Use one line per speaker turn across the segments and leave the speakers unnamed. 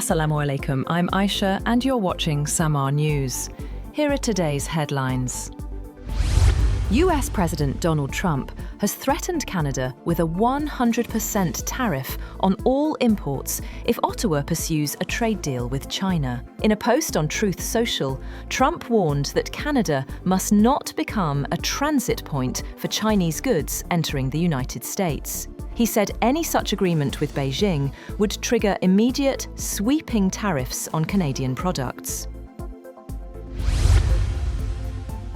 Assalamu alaikum, I'm Aisha and you're watching Samaa News. Here are today's headlines. US President Donald Trump has threatened Canada with a 100% tariff on all imports if Ottawa pursues a trade deal with China. In a post on Truth Social, Trump warned that Canada must not become a transit point for Chinese goods entering the United States. He said any such agreement with Beijing would trigger immediate, sweeping tariffs on Canadian products.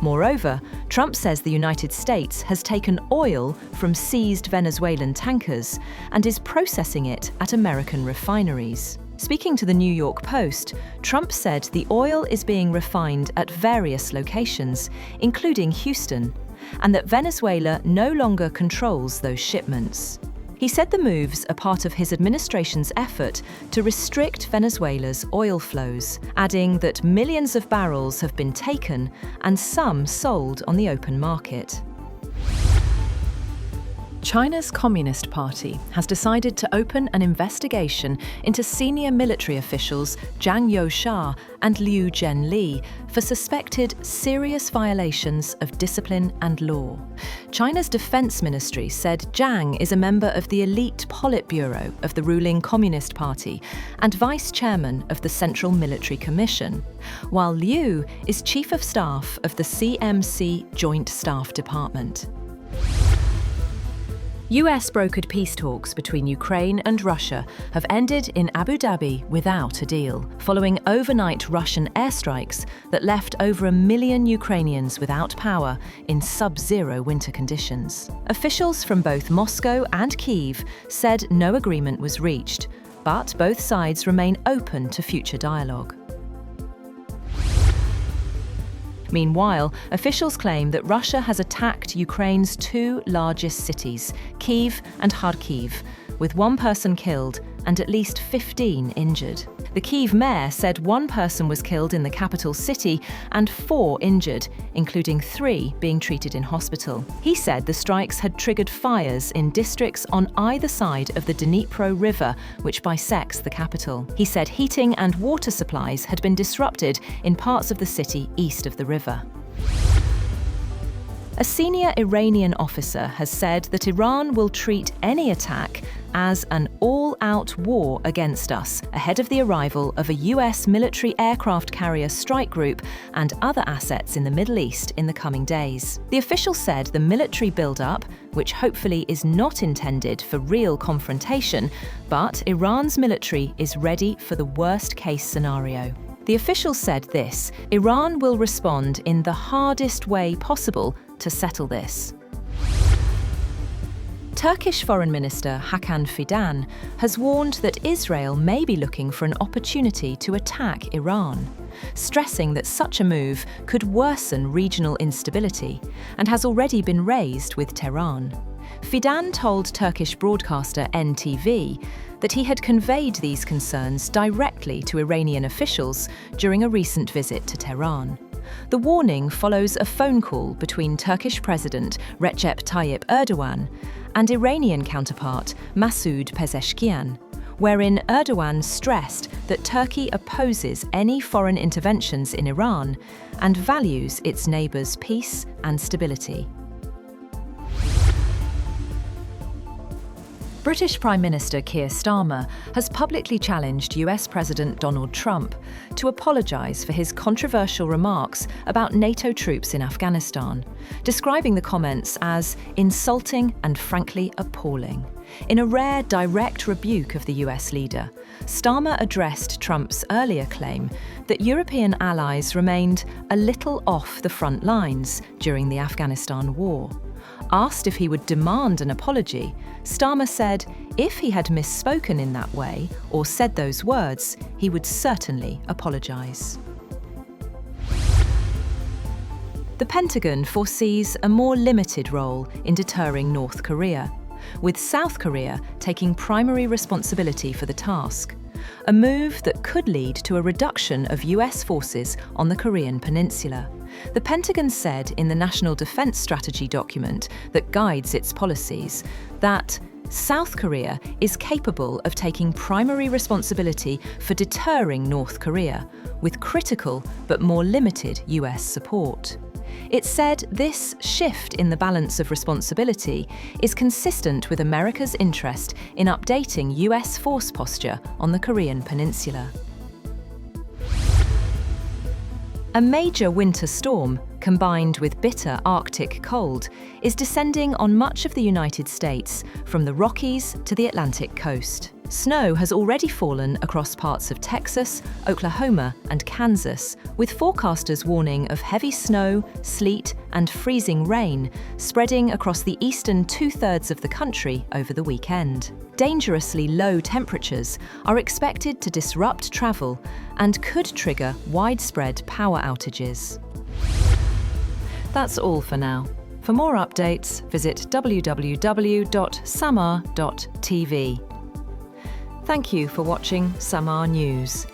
Moreover, Trump says the United States has taken oil from seized Venezuelan tankers and is processing it at American refineries. Speaking to the New York Post, Trump said the oil is being refined at various locations, including Houston, and that Venezuela no longer controls those shipments. He said the moves are part of his administration's effort to restrict Venezuela's oil flows, adding that millions of barrels have been taken and some sold on the open market. China's Communist Party has decided to open an investigation into senior military officials Zhang Youxia and Liu Zhenli for suspected serious violations of discipline and law. China's Defense Ministry said Zhang is a member of the elite Politburo of the ruling Communist Party and vice chairman of the Central Military Commission, while Liu is chief of staff of the CMC Joint Staff Department. US-brokered peace talks between Ukraine and Russia have ended in Abu Dhabi without a deal, following overnight Russian airstrikes that left over 1 million Ukrainians without power in sub-zero winter conditions. Officials from both Moscow and Kyiv said no agreement was reached, but both sides remain open to future dialogue. Meanwhile, officials claim that Russia has attacked Ukraine's two largest cities, Kyiv and Kharkiv, with one person killed and at least 15 injured. The Kyiv mayor said one person was killed in the capital city and 4 injured, including 3 being treated in hospital. He said the strikes had triggered fires in districts on either side of the Dnipro River, which bisects the capital. He said heating and water supplies had been disrupted in parts of the city east of the river. A senior Iranian officer has said that Iran will treat any attack as an all-out war against us, ahead of the arrival of a US military aircraft carrier strike group and other assets in the Middle East in the coming days. The official said the military build-up, which hopefully is not intended for real confrontation, but Iran's military is ready for the worst-case scenario. The official said this: Iran will respond in the hardest way possible to settle this. Turkish Foreign Minister Hakan Fidan has warned that Israel may be looking for an opportunity to attack Iran, stressing that such a move could worsen regional instability and has already been raised with Tehran. Fidan told Turkish broadcaster NTV that he had conveyed these concerns directly to Iranian officials during a recent visit to Tehran. The warning follows a phone call between Turkish President Recep Tayyip Erdogan and Iranian counterpart Masoud Pezeshkian, wherein Erdogan stressed that Turkey opposes any foreign interventions in Iran and values its neighbours' peace and stability. British Prime Minister Keir Starmer has publicly challenged US President Donald Trump to apologise for his controversial remarks about NATO troops in Afghanistan, describing the comments as insulting and frankly appalling. In a rare direct rebuke of the US leader, Starmer addressed Trump's earlier claim that European allies remained a little off the front lines during the Afghanistan war. Asked if he would demand an apology, Starmer said if he had misspoken in that way or said those words, he would certainly apologise. The Pentagon foresees a more limited role in deterring North Korea, with South Korea taking primary responsibility for the task, a move that could lead to a reduction of US forces on the Korean peninsula. The Pentagon said in the National Defense Strategy document that guides its policies that South Korea is capable of taking primary responsibility for deterring North Korea, with critical but more limited US support. It said this shift in the balance of responsibility is consistent with America's interest in updating US force posture on the Korean peninsula. A major winter storm, combined with bitter Arctic cold, is descending on much of the United States, from the Rockies to the Atlantic coast. Snow has already fallen across parts of Texas, Oklahoma, and Kansas, with forecasters warning of heavy snow, sleet, and freezing rain spreading across the eastern two-thirds of the country over the weekend. Dangerously low temperatures are expected to disrupt travel and could trigger widespread power outages. That's all for now. For more updates, visit www.samaa.tv. Thank you for watching Samaa News.